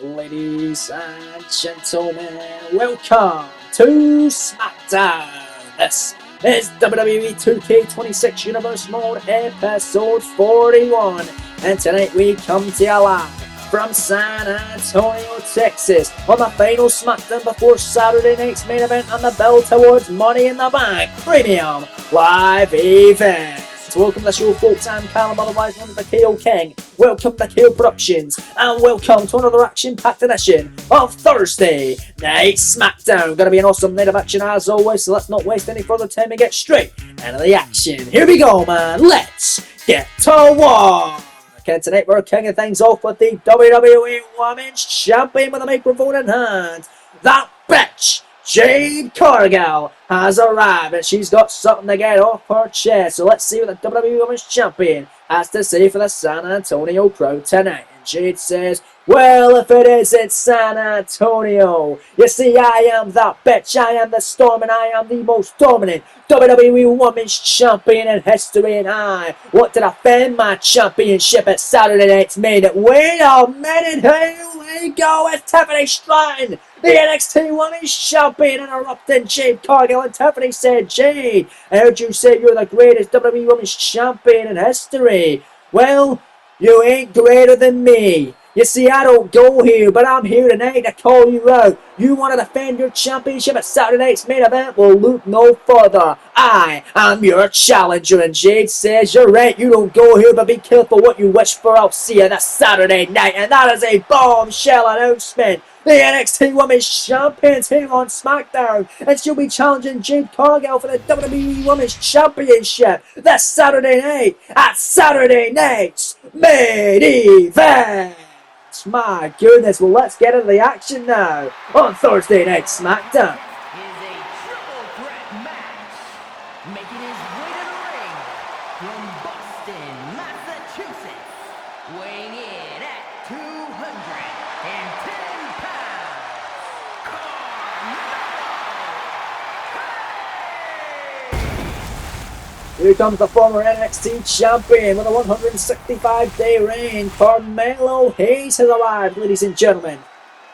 Ladies and gentlemen, welcome to SmackDown. This is WWE 2K26 Universe Mode episode 41, and tonight we come to you live from San Antonio, Texas, on the final SmackDown before Saturday night's main event on the build towards Money in the Bank Premium Live Event. Welcome to the show, folks. I'm Callum, otherwise known as the KO King. Welcome to KO Productions, and welcome to another action-packed edition of Thursday Night SmackDown. Gonna be an awesome night of action as always, so let's not waste any further time and get straight into the action. Here we go, man. Let's get to work. And tonight we're kicking things off with the WWE Women's Champion with a microphone in hand. That bitch! Jade Cargill has arrived and she's got something to get off her chest. So let's see what the WWE Women's Champion has to say for the San Antonio crowd tonight. And Jade says, well, if it isn't San Antonio, you see, I am that bitch, I am the Storm, and I am the most dominant WWE Women's Champion in history, and I want to defend my championship at Saturday night's main event. Wait a minute, here we go, it's Tiffany Stratton, the NXT Women's Champion, interrupting Jade Cargill, and Tiffany said, Jade, I heard you say you're the greatest WWE Women's Champion in history. Well, you ain't greater than me. You see, I don't go here, but I'm here tonight to call you out. You want to defend your championship at Saturday night's main event? Well, look no further. I am your challenger. And Jade says, you're right, you don't go here, but be careful what you wish for. I'll see you this Saturday night. And that is a bombshell announcement. The NXT Women's Champions here on SmackDown, and she'll be challenging Jade Cargill for the WWE Women's Championship this Saturday night at Saturday Night's Main Event. My goodness, well, let's get into the action now on Thursday Night SmackDown. Is a triple threat match, making his way to the ring from Boston, Massachusetts, weighing in at 210 pounds, Here comes the former NXT champion with a 165-day reign. Carmelo Hayes has arrived, ladies and gentlemen,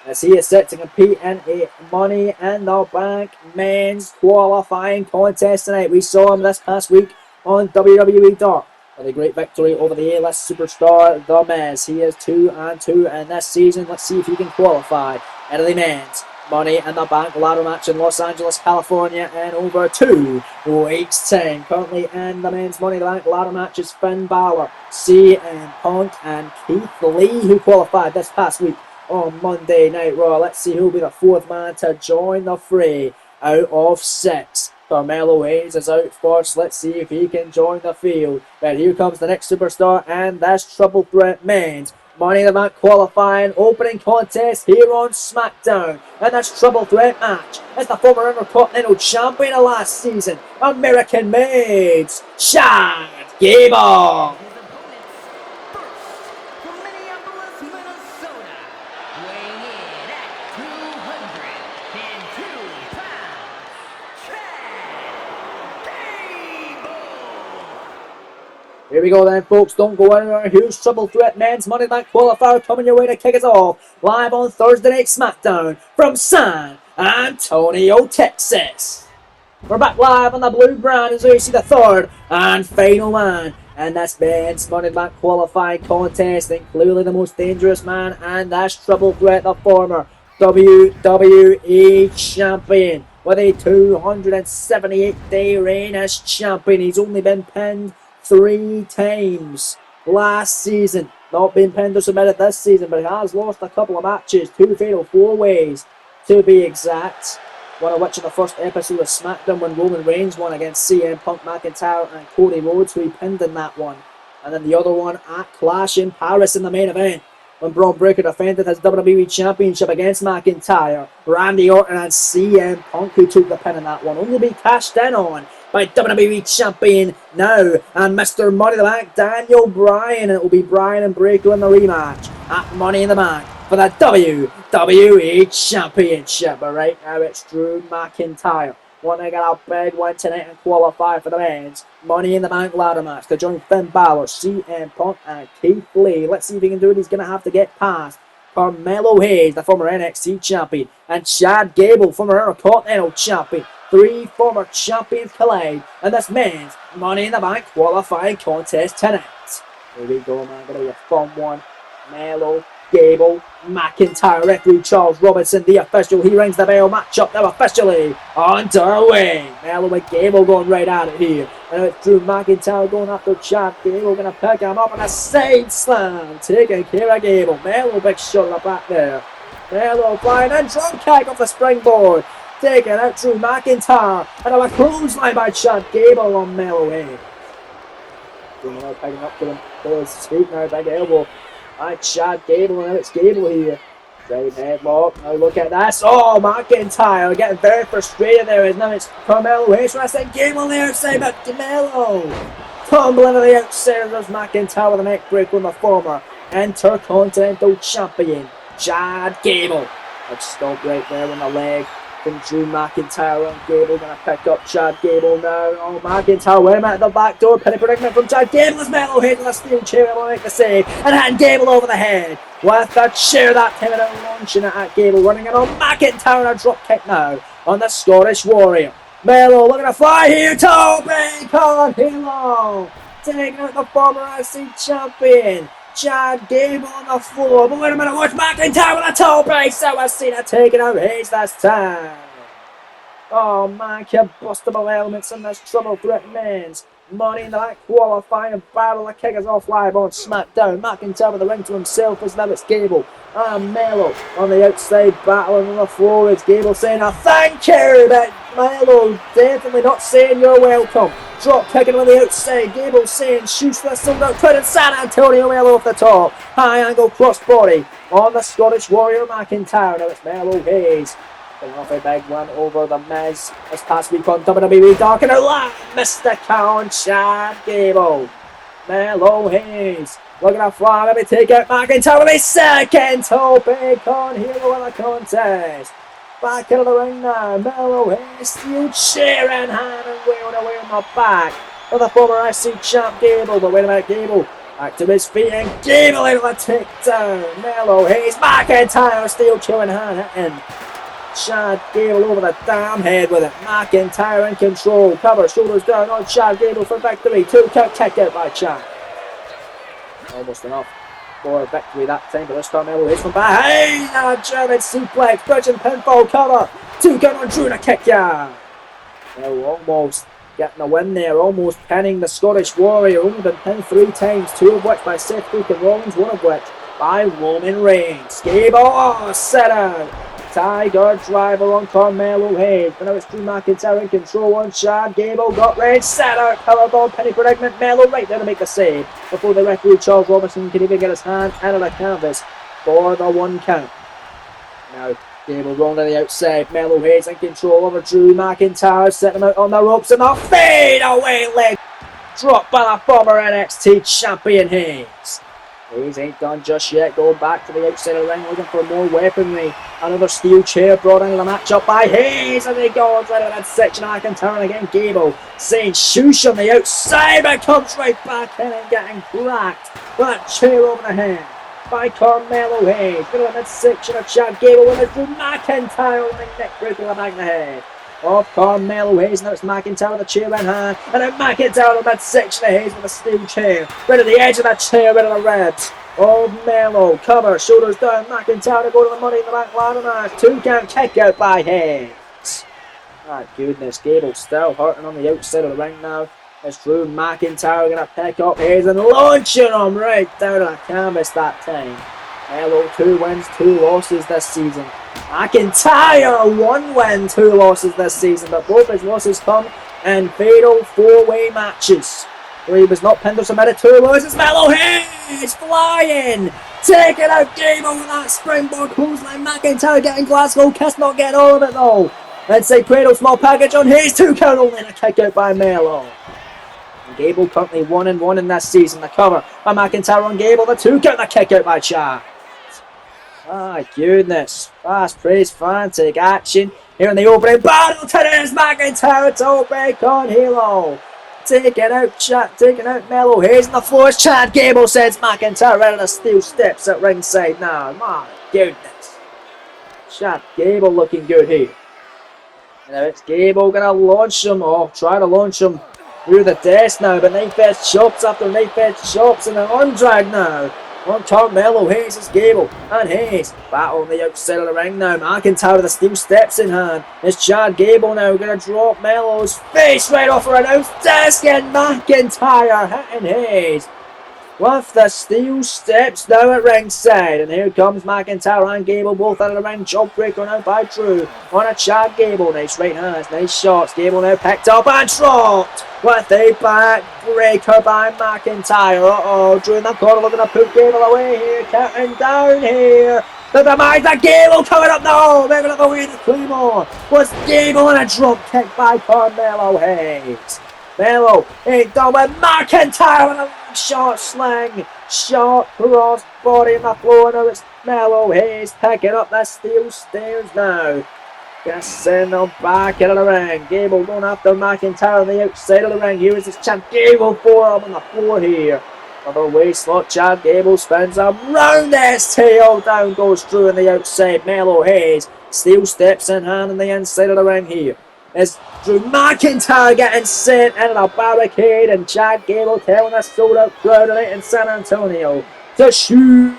as he is set to compete in a Money in the Bank men's qualifying contest tonight. We saw him this past week on WWE Dark with a great victory over the A-list superstar, The Miz. He is 2-2 in this season. Let's see if he can qualify into the men's Money in the Bank ladder match in Los Angeles, California in over 2 weeks' time. Currently in the men's Money in the Bank ladder match is Finn Balor, CM Punk, and Keith Lee, who qualified this past week on Monday Night Raw. Let's see who will be the fourth man to join the fray out of 6. Carmelo Hayes is out first. Let's see if he can join the field. But here comes the next superstar, and that's Triple Threat men's Money in the Bank qualifying opening contest here on SmackDown. And that's Triple Threat match. It's the former Intercontinental Champion of last season, American Maids, Chad Gable. his opponents, first from Minneapolis, Minnesota, weighing in at 202 pounds, Chad Gable. Here we go then, folks. Don't go anywhere. Here's Triple Threat men's Money in the Bank qualifier coming your way to kick us off live on Thursday Night SmackDown from San Antonio, Texas. We're back live on the blue brand as we see the third and final man. And that's men's Money in the Bank qualifying contest. And clearly the most dangerous man. And that's Triple Threat, the former WWE champion with a 278-day reign as champion. He's only been pinned 3 times last season. Not been pinned or submitted this season, but he has lost a couple of matches. 2 fatal 4-ways to be exact. One of which in the first episode of SmackDown when Roman Reigns won against CM Punk, McIntyre and Cody Rhodes, who he pinned in that one. And then the other one at Clash in Paris in the main event, when Braun Breaker defended his WWE Championship against McIntyre, Randy Orton and CM Punk, who took the pin in that one, only be cashed in on by WWE Champion now and Mr. Money in the Bank, Daniel Bryan. And it will be Bryan and Breaker in the rematch at Money in the Bank for the WWE Championship. But right now it's Drew McIntyre want to get a big win tonight and qualify for the men's Money in the Bank ladder match to join Finn Balor, CM Punk and Keith Lee. Let's see if he can do it. He's going to have to get past Carmelo Hayes, the former NXT champion, and Chad Gable, former Intercontinental champion. 3 former champions collide in this men's Money in the Bank qualifying contest tonight. Here we go, man. Gonna be a fun one. Melo, Gable, McIntyre, referee Charles Robinson, the official. He rings the bell. Matchup now officially underway. Melo and Gable going right at it here. And it's Drew McIntyre going after Chad Gable. Gonna pick him up on a side slam. Taking care of Gable. Melo, big shot in the back there. Melo flying in. Drop kick off the springboard. Taking out Drew McIntyre. And a clothesline by Chad Gable on Melo Hayes. Picking up to him. To his feet now. Big elbow. By Chad Gable, and now it's Gable here. Right headlock. Now look at this. Oh, McIntyre getting very frustrated there. Now it's Carmelo Hayes. I said Gable on the outside, but Melo tumbling to the outside. There's McIntyre with a neck break on the former Intercontinental Champion Chad Gable. Let's stop right there on the leg from Drew McIntyre and Gable. Gonna pick up Chad Gable now. Oh, McIntyre, wait a minute at the back door. Penny predicament from Chad Gable as Melo Hayes with a steel chair. Will make the save and hand Gable over the head with the chair that time and launching it at Gable. Running it on McIntyre and a drop kick now on the Scottish Warrior. Melo looking to fly here. Toe break on Halo. Taking out the former IC champion Chad Gable on the floor, but wait a minute, watch McIntyre with a toe break. So I've seen it taking out Hayes this time. Oh man, combustible elements in this Triple Threat men's Money in the Bank qualifying battle. The kick is off live on SmackDown. McIntyre with the ring to himself as now it's Gable and Melo on the outside battling on the floor. It's Gable saying a thank you, but Melo definitely not saying you're welcome. Drop kicking on the outside. Gable saying shoots the sold out crowd and San Antonio Melo off the top. High angle crossbody on the Scottish Warrior McIntyre. Now it's Melo Hayes. Off a big one over the Miz this past week on WWE Dark and Alive. Mr. Count Chad Gable. Melo Hayes looking to fly. Let me take out McIntyre with a second toe pick on Hero in the contest. Back into the ring now. Melo Hayes steel chair in hand and wheeling away on the back of the former IC champ Gable. But wait a minute, Gable back to his feet and Gable into the takedown. Melo Hayes, McIntyre steel chair in hand hitting Chad Gable over the damn head with it. McIntyre in control. Cover, shoulders down on Chad Gable for victory. 2 count kick out by Chad. Almost enough for victory that time, but this time Melo hits from behind. And a German suplex, bridging pinfall cover. 2 count on Drew to kick ya. Now almost getting a win there, almost pinning the Scottish Warrior. Only been pinned 3 times, 2 of which by Seth freaking Rollins, 1 of which by Roman Reigns. Gable set out. Tiger driver on Carmelo Hayes. But now it's Drew McIntyre in control on Chad Gable. Got Reigns set out. Powerbomb, penny predicament. Melo right there to make the save before the referee Charles Robinson can even get his hand out of the canvas for the 1 count. Now Gable rolling to the outside. Melo Hayes in control over Drew McIntyre. Setting him out on the ropes and the fade away leg drop by the former NXT champion Hayes. Hayes ain't done just yet, going back to the outside of the ring looking for more weaponry. Another steel chair brought into the matchup by Hayes, and he goes right out of that section. McIntyre again, Gable saying shoosh on the outside, but comes right back in and getting cracked with that chair over the head by Carmelo Hayes. Middle of that section of Chad Gable with a Drew McIntyre with a neck break in the back of the head of Carmelo Hayes. Now it's McIntyre with a chair in hand, and then McIntyre with that section of Hayes with a steel chair right at the edge of that chair, right at the ribs of Melo. Cover, shoulders down, McIntyre to go to the Money in the Bank ladder match. 2 count kick out by Hayes. My goodness, Gable still hurting on the outside of the ring now. It's Drew McIntyre going to pick up Hayes and launching him right down to the canvas that time. Melo 2 wins, 2 losses this season. McIntyre 1 win, 2 losses this season, but both his losses come in fatal 4-way matches where he was not pinned or submitted. 2 losses. Melo Hayes flying, taking out Gable with that springboard clothesline. McIntyre getting Glasgow kiss, not getting all of it though. Inside cradle, small package on Hayes. 2 count only and a kick out by Melo. And Gable currently 1-1 in this season. The cover by McIntyre on Gable. The 2 count, the kick out by Chad. My goodness, fast praise, frantic action here in the opening battle. Today's McIntyre toe break on Halo. Taking out Melo Hayes on the floor as Chad Gable sends McIntyre out of the steel steps at ringside now. My goodness. Chad Gable looking good here. Now it's Gable gonna launch him, try to launch him through the desk now, but knife edge chops after knife edge chops and an arm drag now. On Carmelo Hayes is Gable, and Hayes battle on the outside of the ring now. McIntyre with the steel steps in hand. It's Chad Gable now gonna drop Melo's face right off her announce desk, and McIntyre hitting Hayes with the steel steps now at ringside. And here comes McIntyre and Gable both out of the ring. Jawbreaker now by Drew on a Chad Gable. Nice right hands, nice shots. Gable now picked up and dropped with a backbreaker by McIntyre. Drew in the corner looking to put Gable away here. Counting down here. The demise of Gable coming up now. Making up the way to Claymore. Was Gable and a drop kick by Carmelo Hayes. Melo ain't done with McIntyre with a short sling, short cross body on the floor. Now it's Melo Hayes picking up the steel stairs now. Gonna send them back into the ring. Gable going after McIntyre on the outside of the ring. Here is this Chad Gable forearm on the floor here. Another waist lock. Chad Gable spins around his tail. Down goes Drew on the outside. Melo Hayes steel steps in hand on the inside of the ring here. As Drew McIntyre getting sent into a barricade, and Chad Gable telling a sold-out crowd tonight in San Antonio to shoot.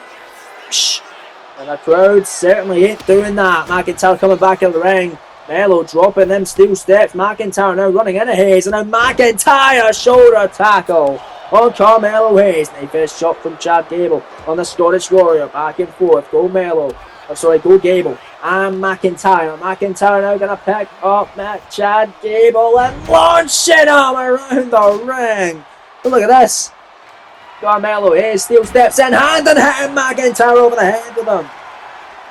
And the crowd certainly ain't doing that. McIntyre coming back in the ring. Melo dropping them steel steps. McIntyre now running into Hayes, and now McIntyre shoulder tackle on Carmelo Hayes. Knife edge shot from Chad Gable on the Scottish Warrior. Back and forth. Go Melo. Go Gable and McIntyre. McIntyre now going to pick up Chad Gable and launching him around the ring. But look at this. Carmelo Hayes steel steps in hand and hitting McIntyre over the head with him.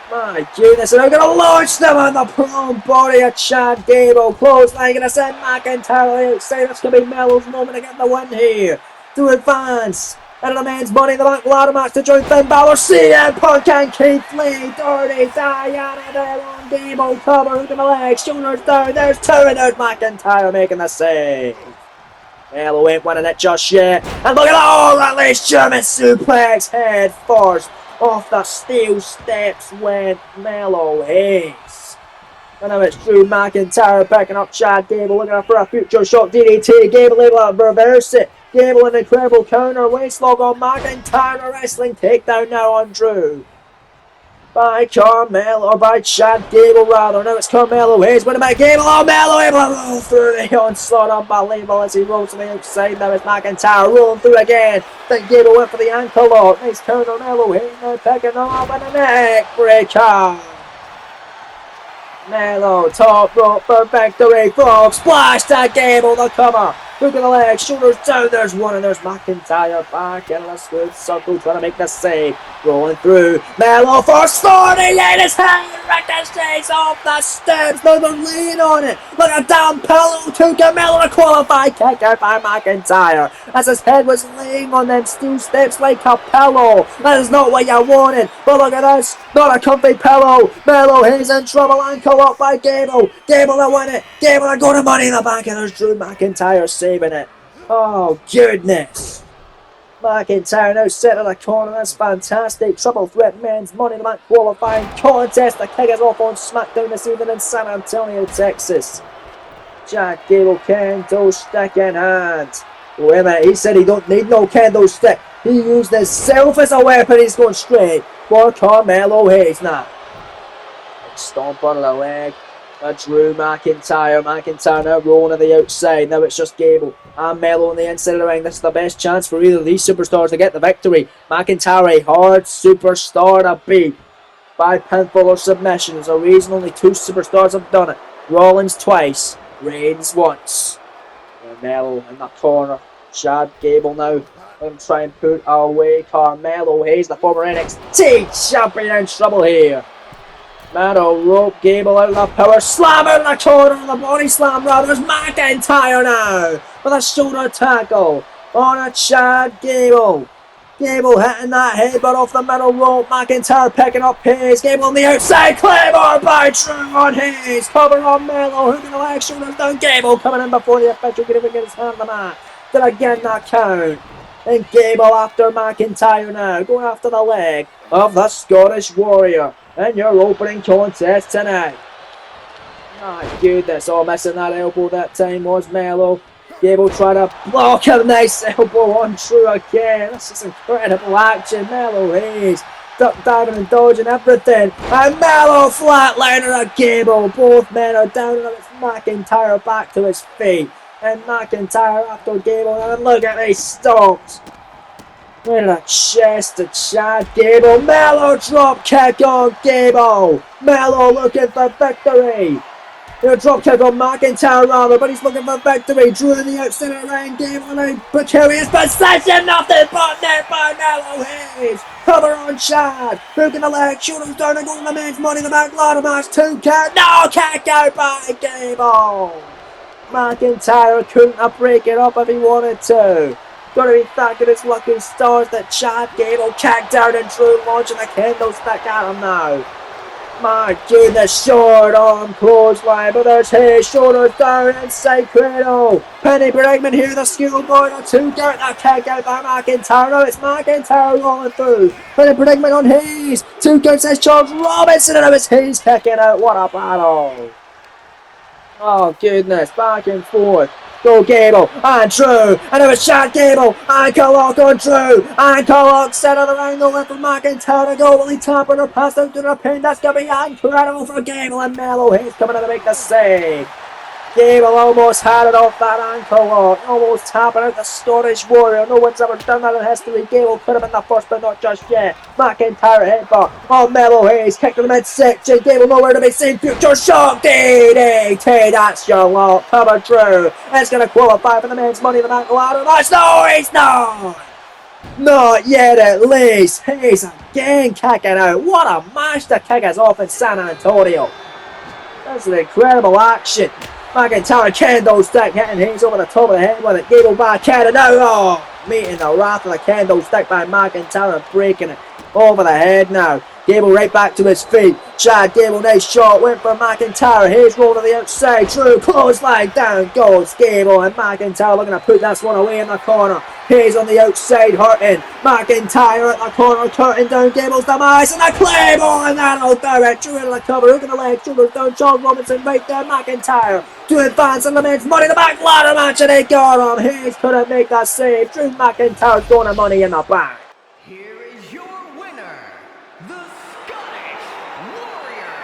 My goodness, and I'm going to launch them on the prone body of Chad Gable. Clothesline going to send McIntyre outside. That's going to be Melo's moment to get the win here. To advance. And the men's Money in the Bank ladder match to join Finn Balor, CM Punk and Keith Lee. Dirty Diana there on Gable. Cover, look at the legs, shoulders down. There's two, and there's McIntyre making the save. Melo ain't winning it just yet. And look at release German suplex head first. Off the steel steps went Melo Hayes. And now it's Drew McIntyre picking up Chad Gable, looking for a future shot DDT. Gable able to reverse it. Gable an incredible counter, waistlog on McIntyre, a wrestling takedown now on Drew. By Chad Gable rather. Now it's Carmelo Hayes winning by Gable. Melo able to roll through the onslaught, unbelievable as he rolls to the outside. Now it's McIntyre rolling through again. Then Gable went for the ankle lock. Nice counter, Melo Hayes now picking up and a neck breaker. Melo top rope for victory. Frog splash to Gable, the cover. Look at the legs, shoulders down, there's one, and there's McIntyre back in a smooth circle trying to make the save. Rolling through, Melo for starting, and his hand ricochets off the steps. Now they're laying on it. Look at down pillow to Melo to qualify. Kick out by McIntyre as his head was laying on them steel steps like a pillow. That is not what you wanted, but look at this, not a comfy pillow. Melo Hayes in trouble, ankle up by Gable. Gable to win it, Gable to go to Money in the Bank, and there's Drew McIntyre saving it. Oh goodness. McIntyre now set in the corner. That's fantastic. Triple threat men's Money in the Bank qualifying contest. The kick is off on SmackDown this evening in San Antonio, Texas. Jack Gable kendo stick in hand. Wait a minute, he said he don't need no kendo stick. He used himself as a weapon. He's going straight for Carmelo Hayes now. Stomp on the leg. Drew McIntyre. McIntyre now rolling to the outside. Now it's just Gable and Melo on the inside of the ring. This is the best chance for either of these superstars to get the victory. McIntyre, a hard superstar to beat by pinfall or submission. There's a reason only two superstars have done it. Rollins twice, Reigns once. And Melo in the corner. Chad Gable now going to try and put away Carmelo Hayes, the former NXT champion, in trouble here. Melo rope Gable out of the power slam out of the corner, the body slam rather. There's McIntyre now with a shoulder tackle on a Chad Gable. Gable hitting that headbutt off the middle rope. McIntyre picking up Hayes. Gable on the outside. Claymore by Drew on Hayes. Cover on Melo. Hooking the leg, shoulders down. Gable coming in before the official can even get his hand on the mat. Did again that count. And Gable after McIntyre now, going after the leg of the Scottish Warrior in your opening contest tonight. My goodness, oh, missing that elbow that time was Mello. Gable trying to block a nice elbow on True again. This is incredible action. Mello Hayes duck diving and dodging everything. And Mello flatliner of Gable. Both men are down and it's McIntyre back to his feet. And McIntyre after Gable. And look at these stomps. Right in the chest to Chad Gable. Mello drop kick on Gable. Mello looking for victory. A drop kick on McIntyre rather, but he's looking for victory. Drew in the outside of the ring, Gable in a precarious position. Nothing but net by Mello Hayes. Cover on Chad. Hooking the leg, shoulders down and going to the men's Money in the Bank ladder match. 2 count. No, kick out by Gable. McIntyre couldn't break it up if he wanted to. Gotta be thanking his lucky stars that Chad Gable kicked out and Drew launching a candlestick at him now. My goodness, short arm clothesline, but there's his shoulders down inside cradle. Penny Bregman here, the schoolboy, the 2 count, that kick out by McIntyre. No, it's McIntyre rolling through. Penny Bregman on Hayes. 2 count says Charles Robinson, and it was Hayes kicking out. What a battle. Oh goodness, back and forth. Go Gable, and Drew, and it was Chad Gable, ankle lock on Drew, ankle lock set of the ring, no left for McIntyre to go, will he tap her pass out to the pin? That's going to be incredible for Gable, and Mello Hayes coming in to make the save. Gable almost had it off that ankle lock, almost tapping out the Scottish Warrior. No one's ever done that in history. Gable could have been the first, but not just yet. McIntyre headbutt. Oh, Mello Hayes kicked to the midsection. Gable nowhere to be seen. Future shock DDT. That's your lock. Cover Drew. It's going to qualify for the men's Money in the Bank ladder match. No, he's not. Not yet, at least. Hayes again kicking out. What a match to kick us off in San Antonio. That's an incredible action. McIntyre candlestick hitting Hayes over the top of the head with it. Gable backhand and now, meeting the wrath of the candlestick by McIntyre and breaking it over the head now. Gable right back to his feet. Chad Gable, nice shot, went for McIntyre. Hayes roll to the outside. Drew clothesline, down goes Gable, and McIntyre looking to put this one away in the corner. Hayes on the outside hurting. McIntyre at the corner, curtain down Gable's demise, and the Claymore, and that'll do it. Drew into the cover, hooking the leg, shoulders down. Charles Robinson right there. McIntyre to advance in the men's Money in the Bank ladder match, and they got him. Hayes couldn't make that save. Drew McIntyre's going to Money in the Bank. Here is your winner, the Scottish Warrior,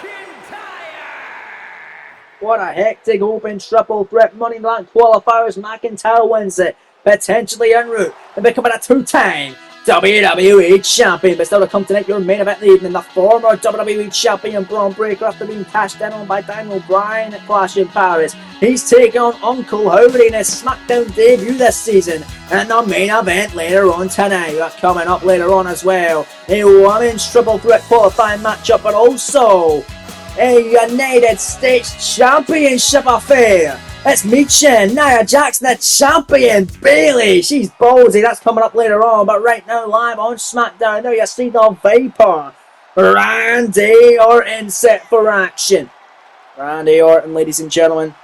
Drew McIntyre. What a hectic open triple threat Money in the Bank qualifiers. McIntyre wins it, potentially en route and becoming a 2-time WWE Champion. But still to come tonight, your main event of the evening, the former WWE Champion Braun Breaker, after being cashed in on by Daniel Bryan at Clash in Paris. He's taking on Uncle Howdy in his SmackDown debut this season. And the main event later on tonight. That's coming up later on as well. A women's triple threat qualifying matchup, but also a United States Championship affair. It's Michin, Nia Jackson, the champion. Bayley, she's ballsy. That's coming up later on. But right now, live on SmackDown, there you see the Viper, Randy Orton, set for action. Randy Orton, ladies and gentlemen,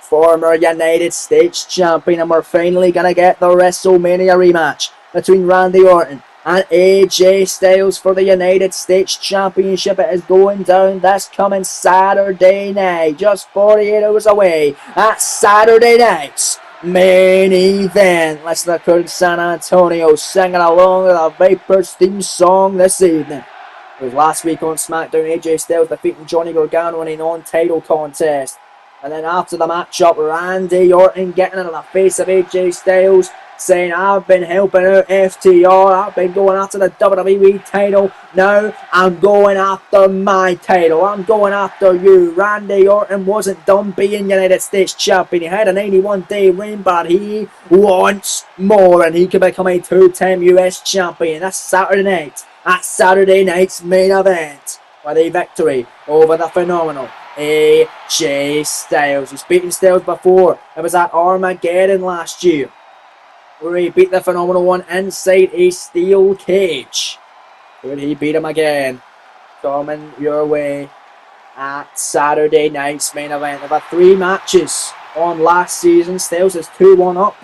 former United States champion, and we're finally gonna get the WrestleMania rematch between Randy Orton and AJ Styles for the United States Championship. It is going down this coming Saturday night, just 48 hours away. That's Saturday night's main event. Listen to the crowd in San Antonio singing along with the Vipers theme song this evening. It was last week on SmackDown, AJ Styles defeating Johnny Gargano in a non-title contest. And then after the matchup, Randy Orton getting into the face of AJ Styles, saying, I've been helping out FTR, I've been going after the WWE title, now I'm going after my title, I'm going after you. Randy Orton wasn't done being United States Champion. He had a 91-day reign, but he wants more, and he can become a 2-time US Champion. That's Saturday night, at Saturday night's main event, with a victory over the phenomenal AJ Styles. He's beaten Styles before. It was at Armageddon last year, where he beat the phenomenal one inside a steel cage. Could he beat him again? Coming your way at Saturday night's main event. There are 3 matches on last season. Styles is 2-1 up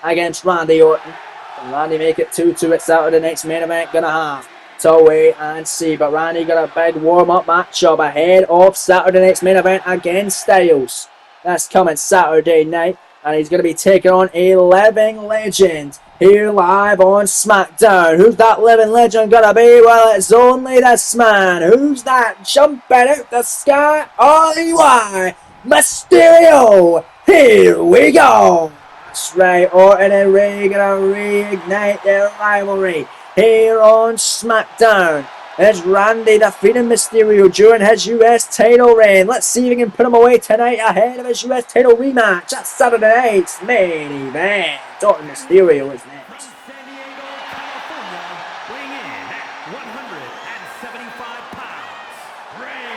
against Randy Orton. Can Randy make it 2-2 at Saturday night's main event? Gonna have to wait and see. But Randy got a big warm-up matchup ahead of Saturday night's main event against Styles. That's coming Saturday night. And he's going to be taking on a living legend here live on SmackDown. Who's that living legend going to be? Well, it's only this man. Who's that jumping out the sky? R.E.Y. Mysterio. Here we go. That's right. Orton and Rey going to reignite their rivalry here on SmackDown. There's Randy defeating Mysterio during his US title reign. Let's see if we can put him away tonight ahead of his US title rematch. That's Saturday night's main event. Orton Mysterio is next. From San Diego, California, weighing in at 175 pounds, Rey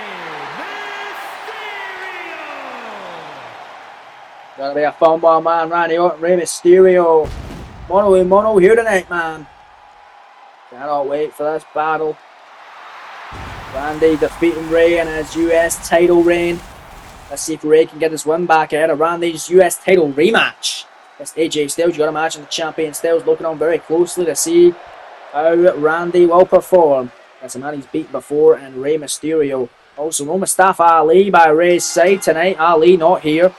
Mysterio! Gonna be a fun one, man. Randy Orton, Rey Mysterio. Mono a mono here tonight, man. Cannot wait for this battle. Randy defeating Rey in his US title reign. Let's see if Rey can get his win back ahead of Randy's US title rematch. It's AJ Styles. You got to imagine the champion Styles looking on very closely to see how Randy will perform. That's a man he's beaten before, and Rey Mysterio. Also, no Mustafa Ali by Rey's side tonight. Ali not here.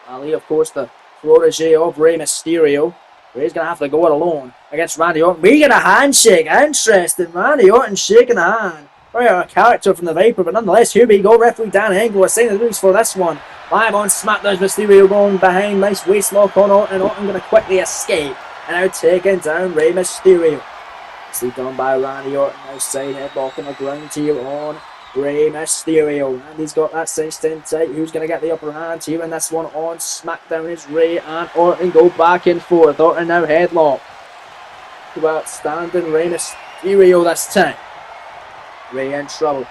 Ali, of course, the protege of Rey Mysterio. Rey's going to have to go it alone against Randy Orton. We get a handshake. Interesting. Randy Orton shaking the hand. Very a character from the Viper, but nonetheless, here we go. Referee Dan Engel is saying the rules for this one. Live on SmackDown, Mysterio going behind. Nice waist lock on Orton. Orton going to quickly escape. And now taking down Rey Mysterio. See done by Randy Orton. Now side headlock on the ground here on Rey Mysterio. Randy's got that cinched in tight. Who's going to get the upper hand here in this one on SmackDown? Is Rey and Orton go back and forth. Orton now headlock. Outstanding Rey Mysterio this time. Rey in trouble.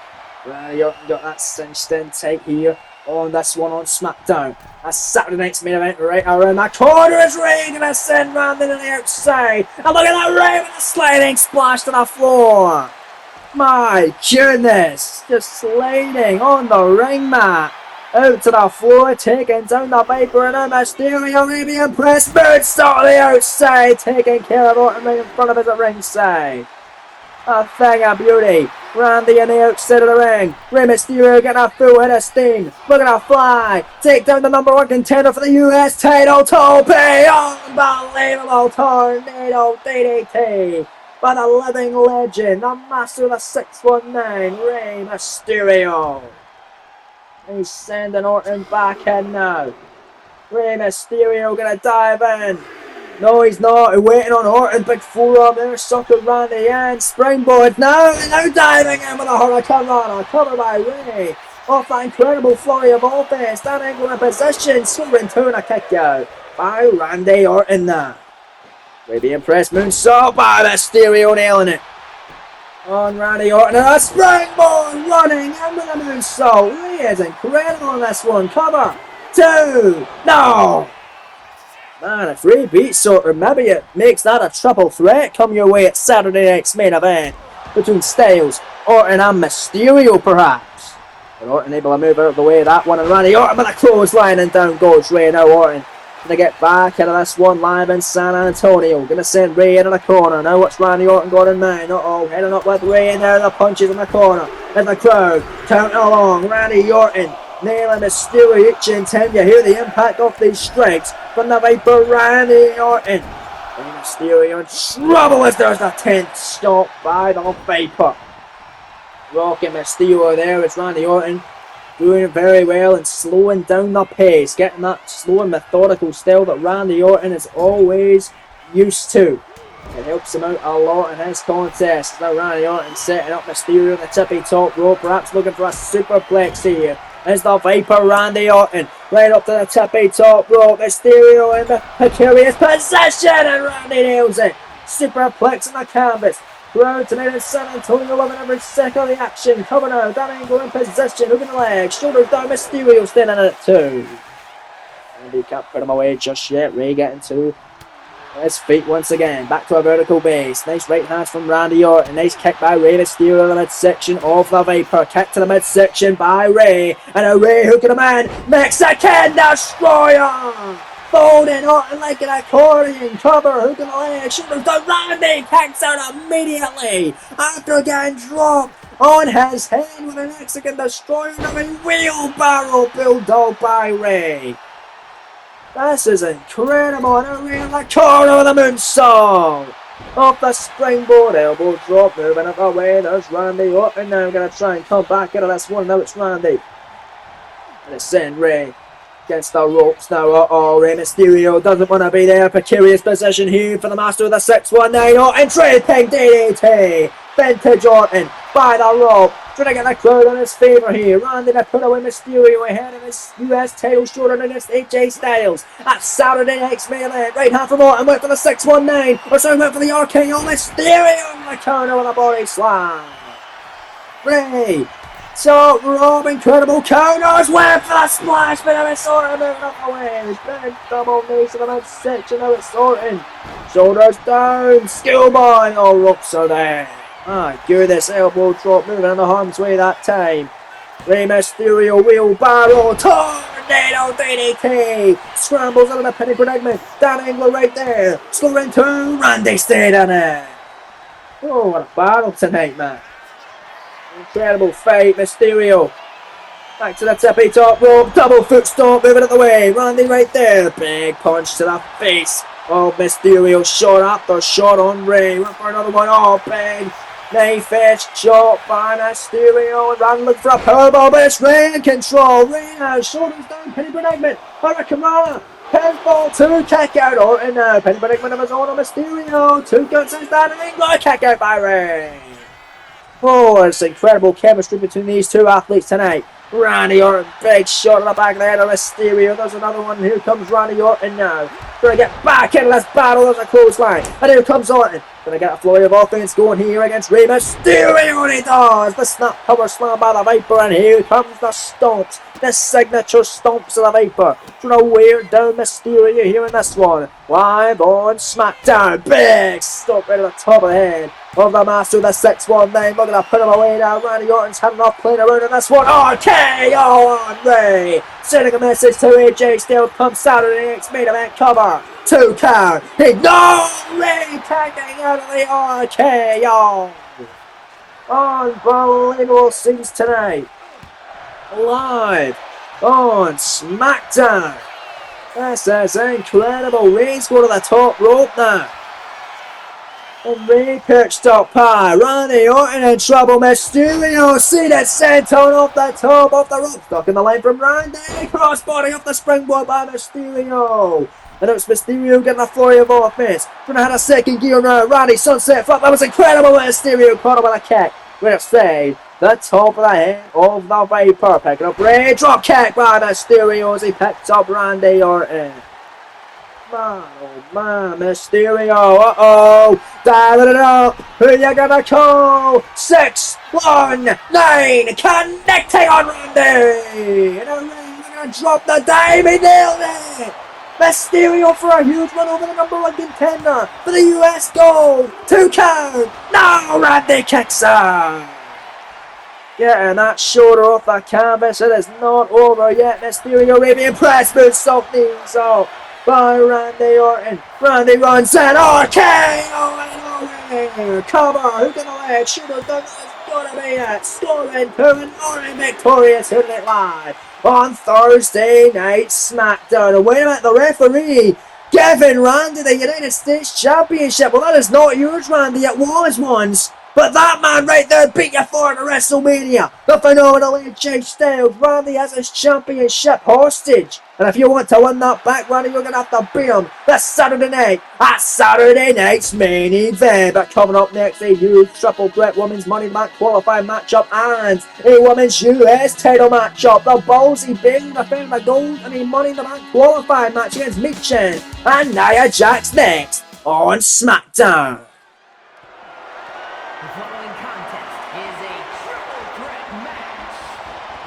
Randy Orton got that cinched in tight here on this one on SmackDown. That's Saturday night's main event right around that corner. Is Rey going to send Randy to the outside? And look at that Rey with a sliding splash to the floor. My goodness, just sliding on the ring mat. Out to the floor, taking down the Viper and Mysterio. Maybe impressed. Moonsault to the outside, taking care of Orton right in front of us at ringside. A thing of beauty. Randy on the outside of the ring. Rey Mysterio getting a full head of steam. Looking to fly. Take down the #1 contender for the US title. Tope. Unbelievable tornado DDT. By the living legend, the master of the 619, Rey Mysterio. He's sending Orton back in now. Rey Mysterio gonna dive in. No, he's not. He's waiting on Orton. Big forearm there. Sucker Randy in. Springboard now. And now diving in with a Hurricane Rana. Covered by Rey. Off that incredible flurry of offense. That angle in position. Scoring two and a kick out by Randy Orton now. Rey being pressed. Moonsault by Mysterio nailing it. On Randy Orton. And a springboard running in with a moonsault. Rey is incredible on this one. Cover. Two. No. Man, if Rey beats Orton, maybe it makes that a triple threat come your way at Saturday night's main event between Styles, Orton and Mysterio perhaps. But Orton able to move out of the way of that one, and Randy Orton with a clothesline, and down goes Rey. Now Orton gonna get back into this one live in San Antonio. Gonna send Rey into the corner. Now what's Randy Orton got in mind? Uh-oh, heading up with Rey in there, the punches in the corner. There's the crowd counting along. Randy Orton nailing Mysterio each and 10. You hear the impact of these strikes from the Viper, Randy Orton. And Mysterio in trouble as there's the 10th stop by the Viper. Rocking Mysterio there is Randy Orton. Doing it very well and slowing down the pace. Getting that slow and methodical style that Randy Orton is always used to. It helps him out a lot in his contests. Now Randy Orton setting up Mysterio on the tippy top rope. Perhaps looking for a superplex here. There's the Viper, Randy Orton, right up to the tippy top rope. Mysterio in the precarious position, and Randy nails it. Superplex on the canvas. Crowd tonight in San Antonio, loving every second of the action. Cover now, that angle in position, hooking the leg, shoulders down. Mysterio standing in it too. Randy can't put him away just yet. Rey getting to His feet once again, back to a vertical base. Nice right hands from Randy Orton. Nice kick by Rey Mysterio in the midsection of the Viper. Kick to the midsection by Rey. And a Rey hooking him in. Mexican Destroyer! Folding Orton like an accordion. Cover, hooking the leg. Shoulders down. Randy kicks out immediately after getting dropped on his head with a Mexican Destroyer and a wheelbarrow bulldog by Rey. This is incredible, and a real corner of the moonsault. Off the springboard, elbow drop, moving up the way. There's Randy Orton now, going to try and come back into this one. Now it's Randy. And it's sent Rey against the ropes now. Rey Mysterio doesn't want to be there. Precarious position here for the master of the 619. Orton, tripping DDT. Vintage Orton by the rope. Trying to get the crowd on his favour here. Randy to put away Mysterio ahead of his US title short against AJ Styles. At Saturday night's main event. Right hand from Orton, went for the 619. Or sorry, went for the RKO. Mysterio on the counter with a body slam. Rey. So Rob, incredible counters. Went for the splash, but now it's Orton moving up the way. Big double knees to the midsection. Now it's Orton. Shoulders down. Schoolboy. All ropes are there. Goodness, elbow drop moving on the harm's way that time. Rey Mysterio wheelbarrow, tornado DDT, scrambles out of the penny predicament. Dan Angle right there, slow into Randy stayed on it. Oh, what a battle tonight, man. Incredible fight, Mysterio. Back to the tippy top rope, double foot stomp moving out the way. Randy right there, big punch to the face. Oh, Mysterio shot after shot on Rey. Went for another one, oh, big. Knife edge shot by Mysterio, and Randy looking for a powerbomb, but it's Rey in control. Rey now, shoulders down, penny predicament. Hurricanrana, pinfall, 2 kick out. Orton now, penny predicament of his own on Mysterio. 2 guns since that, and then got a kick out by Rey. Oh, it's incredible chemistry between these two athletes tonight. Randy Orton, big shot in the back of the head of Mysterio. There's another one. Here comes Randy Orton now. Trying to get back into this battle. There's a clothesline. And here comes Orton. Gonna get a flurry of offense going here against Rey Mysterio, and he does! The snap power slam by the Viper, and here comes the stomps. The signature stomps of the Viper. Trying to wear down Mysterio here in this one. Live on SmackDown. Big stomp right at the top of the head of the master of the 619. Looking to put him away now. Randy Orton's had enough playing around in this one. RKO on Rey. Sending a message to AJ Styles. Come Saturday night's main event cover. 2 count. No! Rey tagging out of the RKO. Unbelievable scenes tonight. Live on SmackDown. This is incredible. Rey's going to the top rope now. And Rey perched up high. Randy Orton in trouble. Mysterio seated senton off the top of the rope. Stuck in the line from Randy. Crossbody off the springboard by Mysterio. And it's Mysterio getting a flurry of offense. Gonna have a second gear now. Randy sunset flip. That was incredible. Mysterio caught him with a kick. We're gonna say the top of the head of the Viper. Picking up Rey. Drop kick by Mysterio as he picks up Randy Orton. Man, oh man, Mysterio. Dial it up. Who you gonna call? 619 connecting on Randy. And Rey's gonna drop the dime. He nailed it. Mysterio for a huge run over the number 1 contender for the US gold. 2 count. Now Randy kicks out. Getting that shoulder off the canvas. It is not over yet. Mysterio Arabian press moonsault knees up by Randy Orton. Randy runs in. RKO. Cover. Hook in the leg. Shooter done. It's gonna be it. Scoring to an Orton victorious in it live on Thursday Night SmackDown. And wait a minute, the referee giving Randy the United States Championship. Well, that is not yours, Randy. It was once. But that man right there beat you for it at WrestleMania. The phenomenal AJ Styles. Randy has his championship hostage. And if you want to win that back, Randy, you're going to have to beat him this Saturday night at Saturday night's main event. But coming up next, a huge triple threat women's Money in the Bank qualifying matchup and a women's US title matchup. The ballsy Bayley defending the gold and a Money in the Bank qualifying match against Michin and Nia Jax next on SmackDown. The following contest is a triple threat match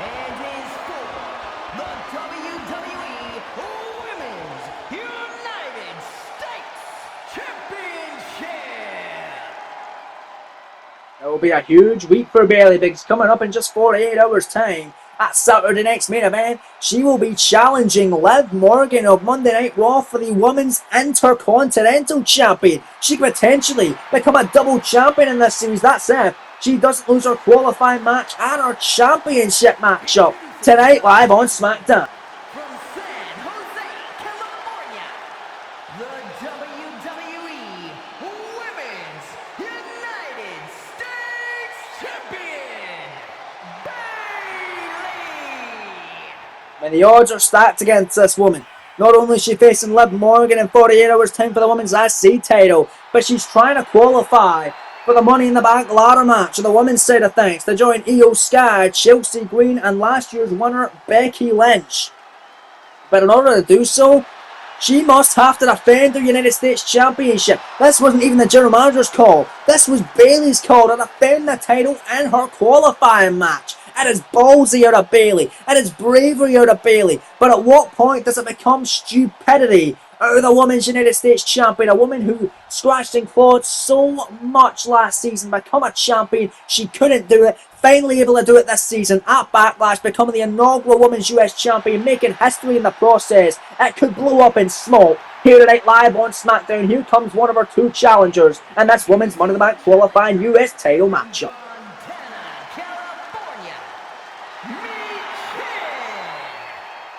and is for the WWE Women's United States It will be a huge week for Bayley because coming up in just 48 hours time, at Saturday night's main event, she will be challenging Liv Morgan of Monday Night Raw for the Women's Intercontinental Champion. She could potentially become a double champion in this series. That's if she doesn't lose her qualifying match and her championship matchup tonight live on SmackDown. From San Jose, California, the WWE Women's United States Champion, Bayley. And the odds are stacked against this woman. Not only is she facing Liv Morgan in 48 hours time for the Women's IC title, but she's trying to qualify for the Money in the Bank ladder match on the women's side of things to join Io Sky, Chelsea Green and last year's winner Becky Lynch. But in order to do so, she must have to defend her United States Championship. This wasn't even the general manager's call. This was Bayley's call to defend the title in her qualifying match. It is ballsy out of Bayley. It is bravery out of Bayley. But at what point does it become stupidity out of the Women's United States Champion? A woman who scratched and clawed so much last season, become a champion. She couldn't do it. Finally able to do it this season at Backlash, becoming the inaugural Women's US Champion, making history in the process. It could blow up in smoke. Here tonight live on SmackDown, here comes one of our two challengers, and that's Women's Money in the Bank qualifying US title matchup.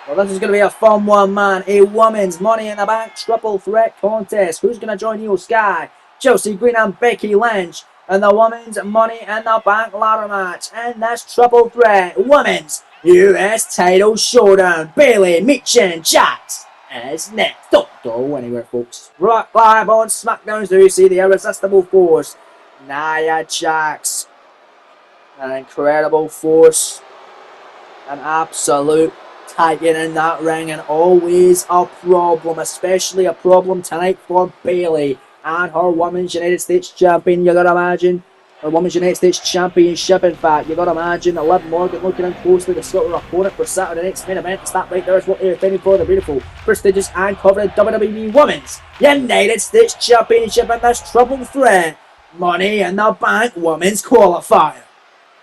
Well, this is going to be a fun one, man. A Women's Money in the Bank triple threat contest. Who's going to join Io Sky, Chelsea Green and Becky Lynch in the Women's Money in the Bank ladder match? And this triple threat Women's US title showdown. Bayley, Michin, Jax is next. Don't go anywhere, folks. Right live on SmackDown, do you see the irresistible force? Nia Jax. An incredible force. An absolute titan in that ring, and always a problem, especially a problem tonight for Bayley and her Women's United States Champion. You gotta imagine her Women's United States Championship. In fact, you gotta imagine Liv Morgan looking in closely to scout her opponent for Saturday night's main event. That right there is what they're defending for, the beautiful, prestigious and coveted WWE Women's United States Championship in this triple threat Money in the Bank Women's Qualifier.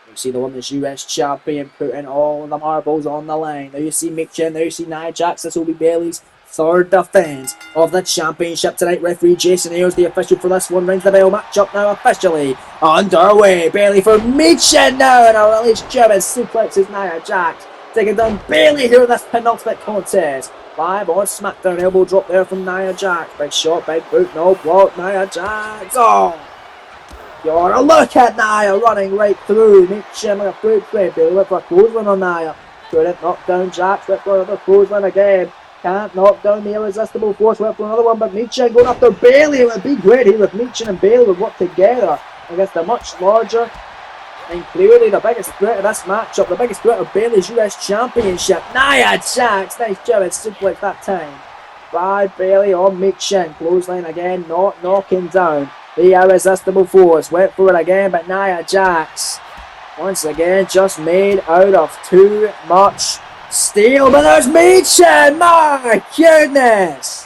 You see the Women's US Champion putting all the marbles on the line. There you see Michin, there you see Nia Jax. This will be Bayley's third defense of the championship tonight. Referee Jason Ayers, the official for this one, rings the bell. Matchup now officially underway. Bayley for Michin now, and a release German suplexes Nia Jax, taking down Bayley here in this penultimate contest. Live on SmackDown, elbow drop there from Nia Jax. Big shot, big boot, no block. Nia Jax. Oh! You ought to look at Nia running right through Michin like a fruit tray. Bayley went for a clothesline on Nia. Couldn't knock down Jax, went for another clothesline again. Can't knock down the irresistible force, went for another one, but Michin going after Bayley. It would be great here if Michin and Bayley would work together against the much larger and clearly the biggest threat of this matchup, the biggest threat of Bayley's US Championship. Nia Jax, nice German suplex that time by Bayley on Michin. Clothesline again, not knocking down the irresistible force. Went for it again, but Nia Jax, once again, just made out of too much steel. But there's Michin! My goodness!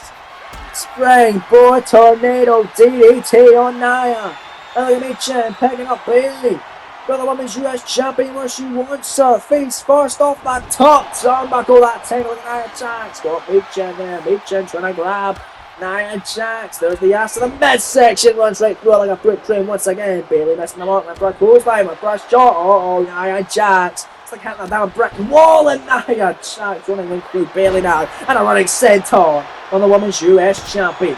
Springboard Tornado DDT on Nia. Look at Michin picking up Bayley. Got the Women's US Champion where she wants her. Face first off that top turnbuckle that time. Look at Nia Jax. Got Michin there. Michin trying to grab Nia Jax. There's the ass of the midsection. Runs right through it like a fruit train once again. Bayley missing the mark. For a clothesline. With first shot. Oh, Nia Jax. It's like hitting a down brick wall. And Nia Jax running right through Bayley now. And a running centaur on the Women's US Champion.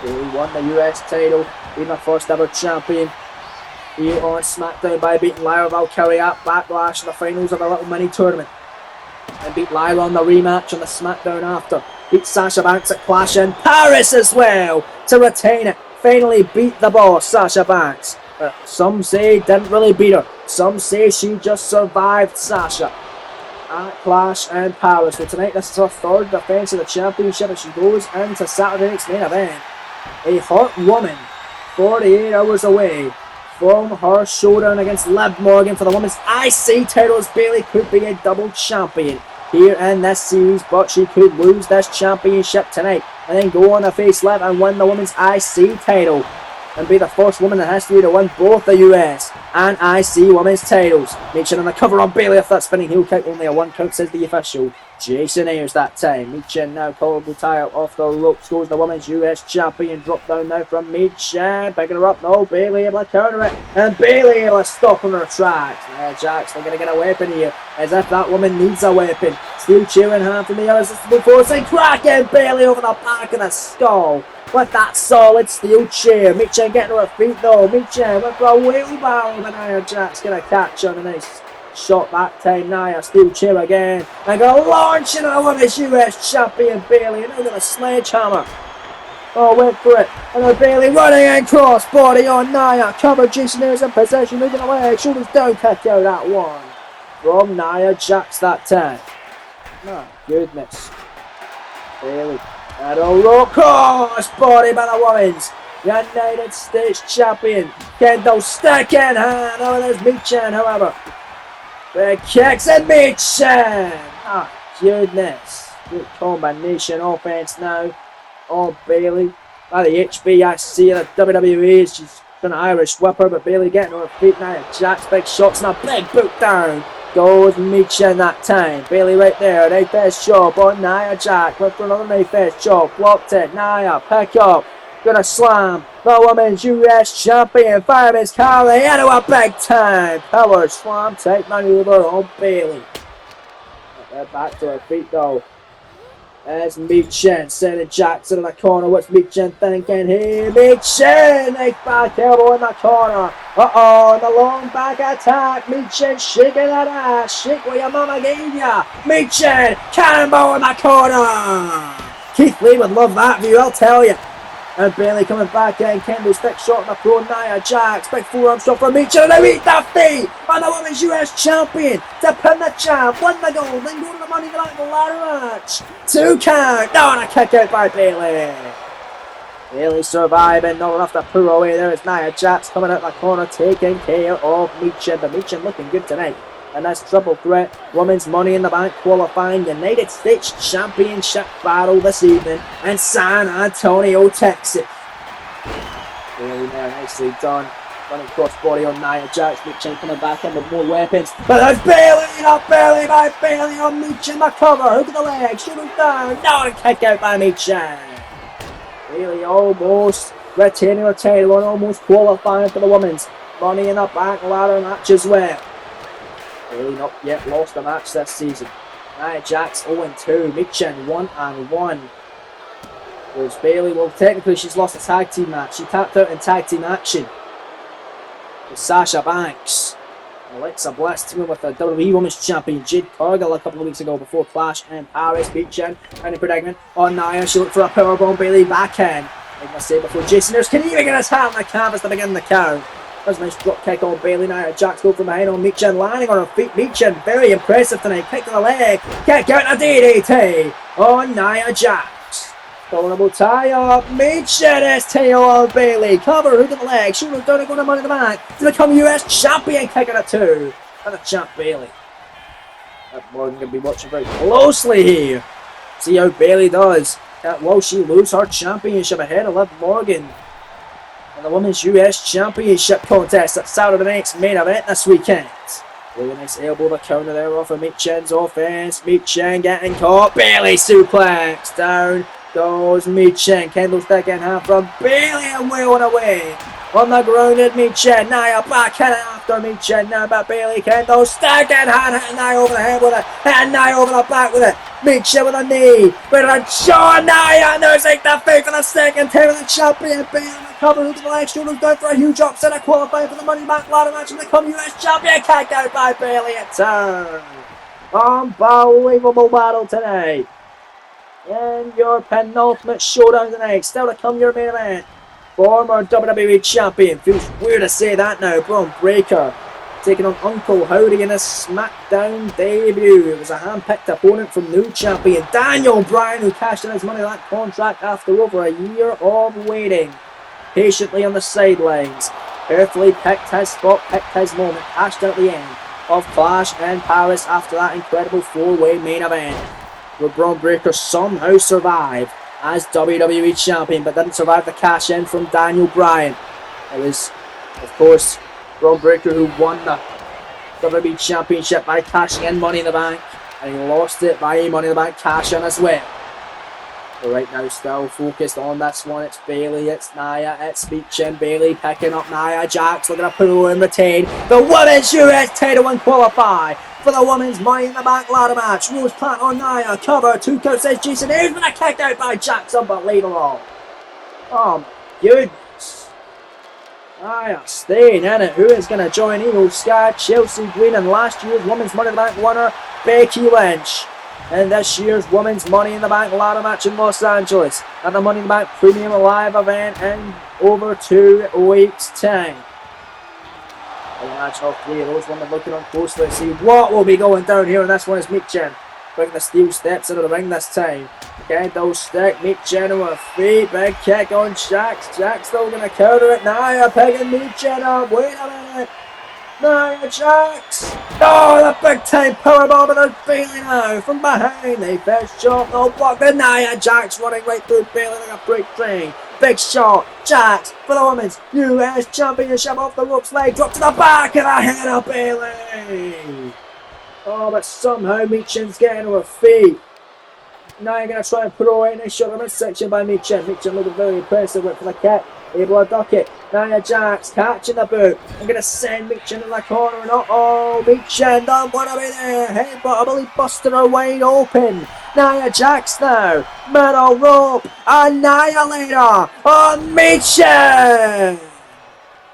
Bayley won the US title. Being the first ever champion here on SmackDown by beating Lyra Valkyrie at Backlash in the finals of a little mini tournament. And beat Lyra on the rematch on the SmackDown after. Beat Sasha Banks at Clash in Paris as well to retain it. Finally beat the boss, Sasha Banks. Some say didn't really beat her. Some say she just survived Sasha at Clash in Paris. So tonight this is her third defense of the championship as she goes into Saturday night's main event. A hot woman 48 hours away from her showdown against Liv Morgan for the Women's IC titles. Bayley could be a double champion here in this series, but she could lose this championship tonight and then go on to face Liv and win the Women's IC title. and be the first woman in history to win both the US and IC women's titles. Michin on the cover on Bailey off that spinning heel kick, only a 1 count, says the official. Jason Ayers that time. Michin now collarbone tie up off the ropes, goes the women's US champion. Drop down now from Michin, picking her up. No, Bailey able to counter it, and Bailey able to stop on her tracks. Jack's not going to get a weapon here, as if that woman needs a weapon. Steel chair in hand from the irresistible force, and cracking Bailey over the back of the skull with that solid steel chair. Michin getting to her feet though. Michin with a wheelbarrow, but Nia Jax going to catch on a nice shot that time. Nia steel chair again, and going to launch into the women's US champion Bailey, and now got a sledgehammer. Oh, went for it, and then Bailey running in cross body on Nia. Covered, Jason Ayers in possession, moving away, shoulders down, kick out that one from Nia Jax that time. My goodness. Bailey at a low cross body by the women's United States champion. Kendo stick in hand. Oh, there's Michin, however. Big kicks and Michin. Ah, goodness. Good combination offense now on Bailey. By the HBIC, the WWE. She's an Irish whipper, but Bailey getting on her feet now. Jack's big shots and a big boot down. Goes Michin that time. Bailey right there. Knife edge chop on Nia Jax. Went for another knife edge chop. Blocked it. Nia, pick up. Gonna slam the women's US champion. Fireman's Carly into a big time power slam type maneuver on Bailey. Back to her feet though. There's Michin sending Jackson in the corner. What's Michin thinking here? Michin! Nice back elbow in the corner. Uh-oh, the long back attack. Michin shaking that ass. Shake what your mama gave ya. Michin! Cannonball in the corner! Keith Lee would love that view, I'll tell you. And Bailey coming back in. Kendo stick shot in the pro. Nia Jax. Big forearm shot from Michin. And they eat that feet on the women's US champion to pin the champ. Win the gold. Then go to the Money in the Bank ladder match. 2 count. Now, and a kick out by Bailey. Bailey surviving. Not enough to pull away. There is Nia Jax coming out the corner, taking care of Michin. But Michin looking good tonight. And that's triple threat women's Money in the Bank qualifying United States Championship battle this evening in San Antonio, Texas. Bailey there, nicely done. Running crossbody on Nia Jax. Michin coming back in with more weapons. But there's Bailey, not Bailey by Bailey on Michin. The cover, hook of the leg, shoot him down. Now a kick out by Michin. Bailey almost retaining her title and almost qualifying for the women's Money in the Bank ladder match as well. Bailey not yet lost a match this season. Nia Jax 0-2. Michin 1-1. Whereas Bailey, well, technically she's lost a tag team match. She tapped out in tag team action with Sasha Banks. Alexa Bliss teaming with the WWE Women's Champion Jade Cargill a couple of weeks ago before Clash in Paris. Michin in a predicament on Nia. She looked for a powerbomb. Bailey back in. Like I say before, Jason Ayers can even get his hand on the canvas to begin the count. There's a nice drop kick on Bailey. Nia Jax go from behind on Michin, landing on her feet. Michin very impressive tonight. Kick to the leg. Kick out a DDT on Nia Jax. Vulnerable tie up. Michin is tail on Bailey. Cover, hook of the leg. Shoulders down and go to Money in the Bank to become US champion. Kick out a 2. And the champ Bailey. That Morgan going to be watching very closely here. See how Bailey does. Will she lose her championship ahead of Liv Morgan in the Women's US Championship contest at Saturday night's main event this weekend? Really nice elbow to counter there off of Michin's offense. Michin getting caught. Bailey suplex. Down goes Michin. Kendo stick in hand from Bailey and wheeling away. On the grounded Michin. Nia back hitting after Michin. Now by Bailey. Kendo stick in hand. Hitting Nia over the head with it. Hitting Nia over the back with it. Michin with a knee. With a jaw. Nia. And there's like the feet for the second time of the champion. Bailey on the cover. Hook to the leg. Shoulders down for a huge upset. A qualifying for the Money Back ladder match and become US champion. Kicked out by Bailey at turn. Unbelievable battle today. And your penultimate showdown tonight. Still to come your main event. Former WWE Champion. Feels weird to say that now. Braun Breaker taking on Uncle Howdy in his SmackDown debut. It was a hand-picked opponent from new champion Daniel Bryan, who cashed in his Money in the Bank contract after over a year of waiting patiently on the sidelines. Carefully picked his spot, picked his moment, cashed in at the end of Clash in Paris after that incredible 4-way main event, where Braun Breaker somehow survived as WWE Champion, but didn't survive the cash in from Daniel Bryan. It was, of course, Braun Breaker who won the WWE Championship by cashing in Money in the Bank, and he lost it by Money in the Bank cash in as well. But right now, still focused on this one. It's Bayley, it's Nia, it's Meechin. Bayley picking up Nia Jax, looking to pull and retain the Women's US title and qualify for the Women's Money in the Bank ladder match. Rose plant on Nia, cover, 2 count says Jason. Here's been kicked out by Jax, unbelievable. Oh my goodness. Nia staying in it. Who is going to join Io Sky, Chelsea Green, and last year's Women's Money in the Bank winner, Becky Lynch, in this year's Women's Money in the Bank ladder match in Los Angeles at the Money in the Bank Premium Live event in over 2 weeks' time. The match of 3 of those women looking on closely to see what will be going down here, and this one is Meechin. Bring the steel steps into the ring this time. Kendo stick, Meechin on her feet, big kick on Jax. Jax still going to counter it. Nia picking Meechin up. Wait a minute. Nia Jax. Oh, the big time powerbomb, but there's Bayley now from behind. They first shot, no block. The Nia Jax running right through Bayley like a freight train. Big shot, Jax for the Women's US Championship off the ropes leg. Drop to the back of the head of Bayley. Oh, but somehow Meechin's getting to her feet. Now you're going to try and put her away in this shot section by Meechin. Meechin looking very impressive with the kick. Able to duck it. Nia Jax catching the boot. I'm going to send Meechin in the corner. And Meechin don't want to be there. Headbutt, I believe, busted her wide open. Nia Jax now. Middle rope. Annihilator. Meechin.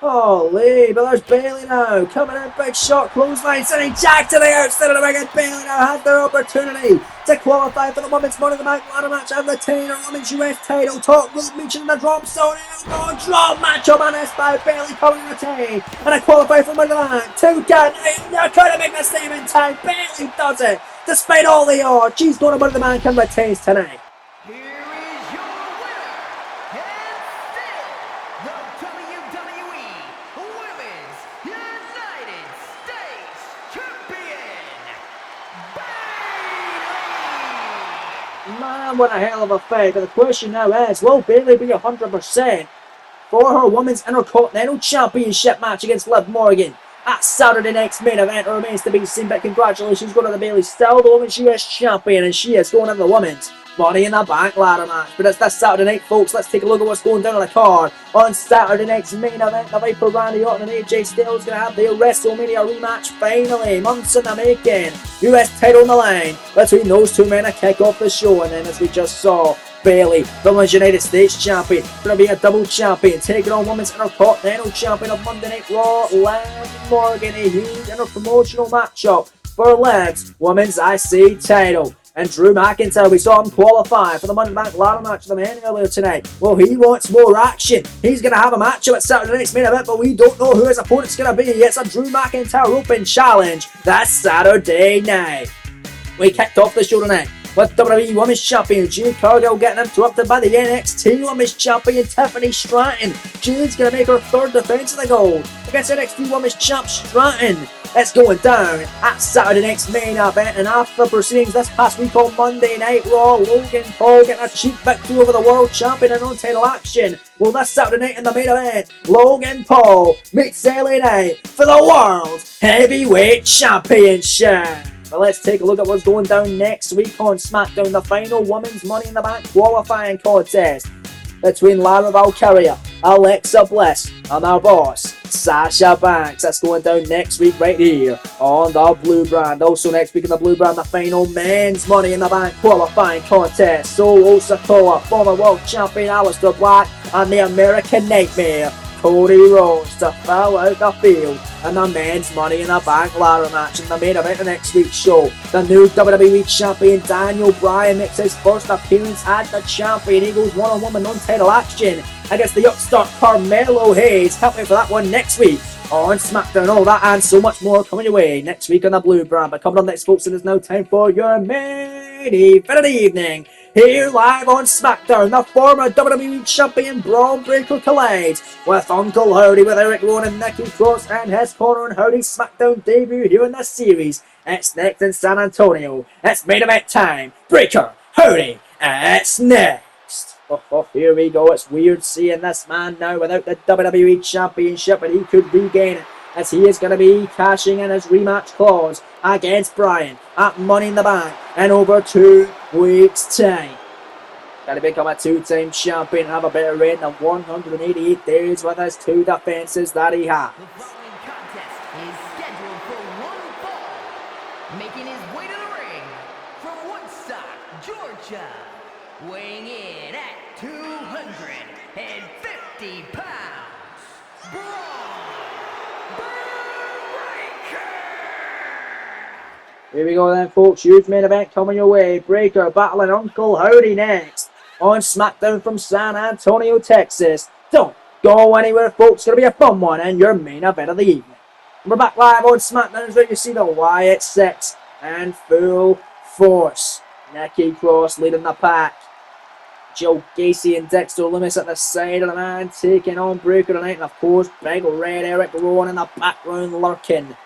Holy, but there's Bayley now. Coming in, big shot, clothesline, sending Jack to the outside of the ring, and Bayley now has their opportunity to qualify for the Women's Money in the Bank ladder match and retain her Women's US title. Top rope, Meechin in the drop zone, drop match up on this by Bayley coming to retain. And I qualify for Money in the Bank. 2 count, they're trying to make the save in time. Bayley does it, despite all the odds. She's going to Money in the Bank and retains tonight. Man, what a hell of a fight. But the question now is, will Bayley be 100% for her Women's Intercontinental Championship match against Liv Morgan at Saturday night's main event? It remains to be seen, but congratulations go to the Bayley, still the Women's US Champion, and she is going into the Women's Money in the Bank ladder match. But it's this Saturday night, folks. Let's take a look at what's going down on the card. On Saturday night's main event, the Viper, Randy Orton and AJ Styles going to have their WrestleMania rematch finally. Months in the making. US title on the line between those two men to kick off the show. And then, as we just saw, Bayley, the Women's United States Champion, going to be a double champion, taking on Women's Intercontinental Champion of Monday Night Raw, Liv Morgan, a huge interpromotional matchup for Liv's Women's IC title. And Drew McIntyre, we saw him qualify for the Money in the Bank ladder match of the men earlier tonight. Well, he wants more action. He's going to have a matchup at Saturday night's main event, but we don't know who his opponent's going to be. It's a Drew McIntyre Open Challenge. That's Saturday night. We kicked off the show tonight with WWE Women's Champion Jade Cargill getting interrupted by the NXT Women's Champion Tiffany Stratton. Jade's going to make her 3rd defense of the gold against NXT Women's Champ Stratton. It's going down at Saturday night's main event, and after proceedings this past week on Monday Night Raw, Logan Paul getting a cheap victory over the World Champion in non-title action. Well, this Saturday night in the main event, Logan Paul meets LA Knight for the World Heavyweight Championship. But let's take a look at what's going down next week on SmackDown, the final Women's Money in the Bank qualifying contest between Lara Valkyria, Alexa Bliss, and our boss, Sasha Banks. That's going down next week right here on the Blue Brand. Also next week on the Blue Brand, the final Men's Money in the Bank qualifying contest. Solo Sikoa, former World Champion Aleister Black, and the American Nightmare, Cody Rhodes, to fill out the field and the Men's Money in the Bank ladder match in the main event of next week's show. The new WWE Champion Daniel Bryan makes his first appearance at the Champion. He goes one-on-one non-title action against the upstart Carmelo Hayes. Can't wait for that one next week on SmackDown. All that and so much more coming your way next week on the Blue Brand. But coming up next, folks, it is now time for your main event of the evening. Here live on SmackDown, the former WWE Champion Braun Breaker collides with Uncle Howdy, with Eric Rowan and Nikki Cross and his corner on Howdy's SmackDown debut here in this series. It's next in San Antonio. It's main event time. Breaker, Howdy, it's next. Oh, here we go. It's weird seeing this man now without the WWE Championship, but he could regain it as he is going to be cashing in his rematch clause against Bryan at Money in the Bank in over 2 weeks' time. Got to become a two-time champion and have a better reign than 188 days with his 2 defenses that he has. The following contest is scheduled for one fall. Making his way to the ring from Woodstock, Georgia. Weighing in at 250 pounds, Braun Breaker! Here we go then, folks. Huge main event coming your way. Breaker battling Uncle Howdy next on SmackDown from San Antonio, Texas. Don't go anywhere, folks. It's going to be a fun one and your main event of the evening. We're back live on SmackDown as you see the Wyatt Six in full force. Nikki Cross leading the pack. Joe Gacy and Dexter Lumis at the side of the man, taking on Breaker tonight. And of course, Big Red Eric Rowan in the background lurking.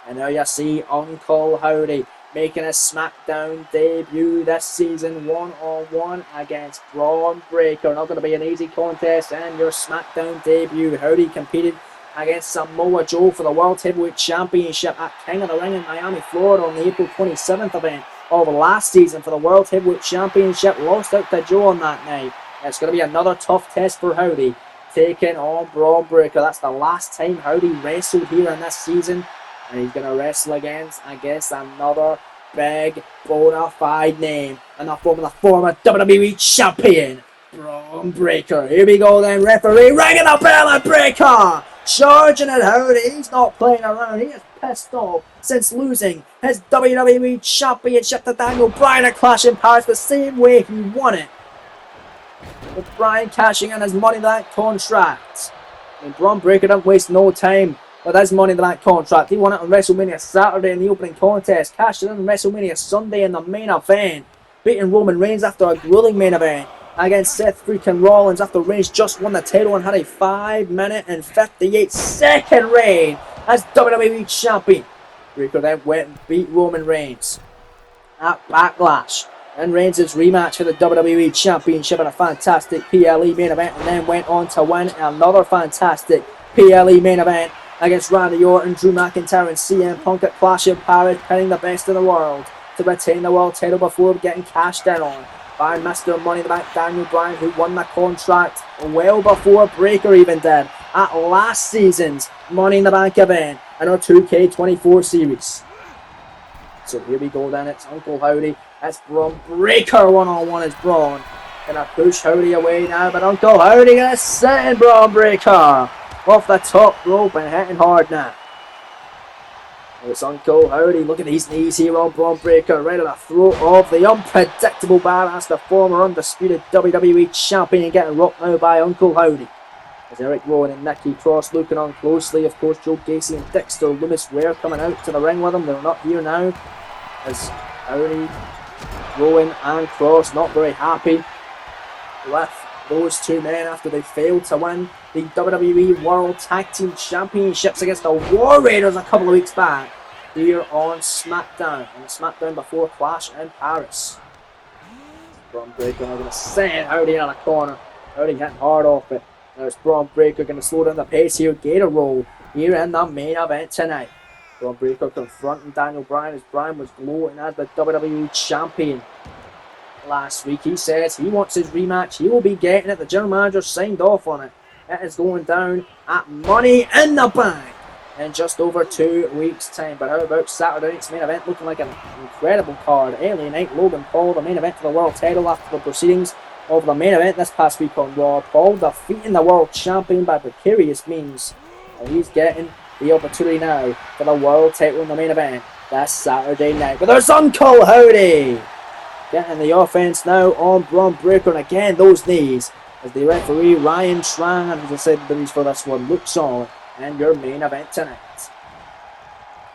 And now you see Uncle Howdy making a SmackDown debut this season, one-on-one against Braun Breaker. Not going to be an easy contest and your SmackDown debut. Howdy competed against Samoa Joe for the World Heavyweight Championship at King of the Ring in Miami, Florida on the April 27th event of last season for the World Heavyweight Championship. Lost out to Joe on that night. It's going to be another tough test for Howdy, taking on Braun Breaker. That's the last time Howdy wrestled here in this season. And he's going to wrestle against, I guess, another big, bona fide name. And the former WWE Champion, Braun Breaker. Here we go then, referee ringing the bell at Breaker. Charging at Howdy. He's not playing around. He is pissed off since losing his WWE Championship to Daniel Bryan at Clash in Paris the same way he won it, with Bryan cashing in his Money in the Bank contract. And Braun Breaker don't waste no time with his Money in the Bank contract. He won it on WrestleMania Saturday in the opening contest, cashed it in on WrestleMania Sunday in the main event, beating Roman Reigns after a grueling main event against Seth freaking Rollins after Reigns just won the title and had a 5-minute and 58-second reign as WWE Champion. Breaker then went and beat Roman Reigns at Backlash in Reigns' rematch for the WWE Championship in a fantastic PLE main event, and then went on to win another fantastic PLE main event against Randy Orton, Drew McIntyre and CM Punk at Clash of Paris, pinning the best in the world to retain the world title before getting cashed in on by Mr. Money in the Bank Daniel Bryan, who won the contract well before Breaker even did at last season's Money in the Bank event in our 2K24 series. So here we go then, it's Uncle Howdy, it's Braun Breaker one-on-one as Braun. Gonna push Howdy away now, but Uncle Howdy gonna send Braun Breaker off the top rope and hitting hard now. It's Uncle Howdy. Look at these knees here on Braun Breaker, right at the throat of the unpredictable badass, the former undisputed WWE Champion, getting rocked now by Uncle Howdy. As Eric Rowan and Nikki Cross looking on closely. Of course, Joe Gacy and Dexter Lumis were coming out to the ring with him. They're not here now. As Howdy, Rowan and Cross not very happy with those two men after they failed to win the WWE World Tag Team Championships against the War Raiders a couple of weeks back here on SmackDown. On SmackDown before Clash in Paris. Braun Breaker now going to send Howdy in the corner. Howdy hitting hard off it. Now it's Braun Breaker going to slow down the pace here. Gator roll here in the main event tonight. Braun Breaker confronting Daniel Bryan as Bryan was gloating as the WWE Champion last week. He says he wants his rematch. He will be getting it. The general manager signed off on it. It is going down at Money in the Bank in just over 2 weeks' time. But how about Saturday night's main event, looking like an incredible card? LA Knight, Logan Paul, the main event for the world title after the proceedings of the main event this past week on Raw. Paul defeating the world champion by precarious means, and he's getting the opportunity now for the world title in the main event this Saturday night. But there's Uncle Howdy getting the offense now on Braun Breaker, and again those knees as the referee Ryan Tran, who's decided the knees for this one, looks on and your main event tonight.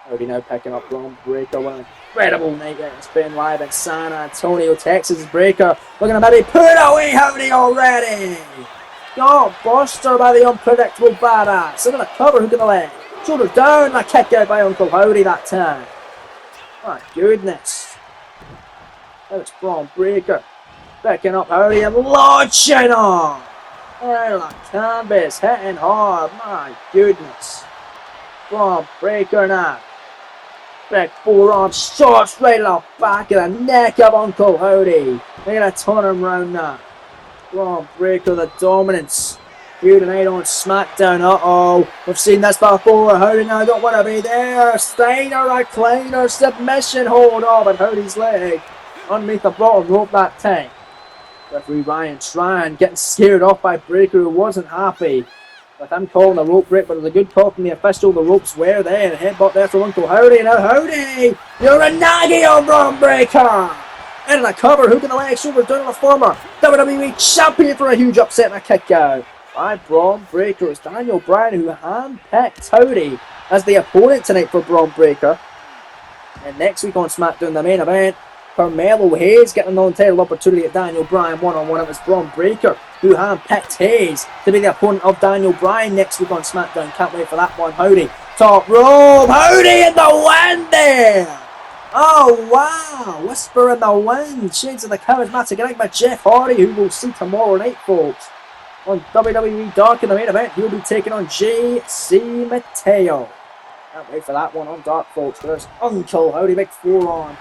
Howdy now picking up Braun Breaker. What an incredible night it's been live in San Antonio, Texas. Breaker looking to maybe put away Howdy already. Got buster by the unpredictable badass. Into the cover, hook in the leg. Shoulders down, a kick out by Uncle Howdy that time. My goodness. Now it's Braun Breaker Picking up Howdy and launching on. And the canvas hitting hard. My goodness. Braun Breaker now. Big forearm shots right in the back of the neck of Uncle Howdy. They're going to turn him round now. Braun Breaker, the dominance. Here tonight on SmackDown. Uh-oh. We've seen this before. Howdy now don't want to be there. Steiner recliner submission hold on, but Howdy's leg underneath the bottom rope that time. Referee Ryan Tran getting scared off by Breaker, who wasn't happy with him calling the rope break, but it was a good call from the official. The ropes were there. The headbutt there from Uncle Howdy. Now Howdy, you're a naggy on Braun Breaker. And a cover, hooking the leg, shoulder down on the former WWE champion for a huge upset and a kick out by Braun Breaker. It's Daniel Bryan who handpicked Howdy as the opponent tonight for Braun Breaker. And next week on SmackDown, the main event, Carmelo Hayes getting an non-title opportunity at Daniel Bryan one-on-one. It was Braun Breaker who handpicked Hayes to be the opponent of Daniel Bryan next week on SmackDown. Can't wait for that one. Howdy, top rope, Howdy in the wind there. Oh wow, whisper in the wind. Shades of the charismatic enigma Jeff Hardy, who we'll see tomorrow night, folks, on WWE Dark in the main event. He'll be taking on JC Mateo. Can't wait for that one on Dark, folks. There's Uncle Howdy, big forearm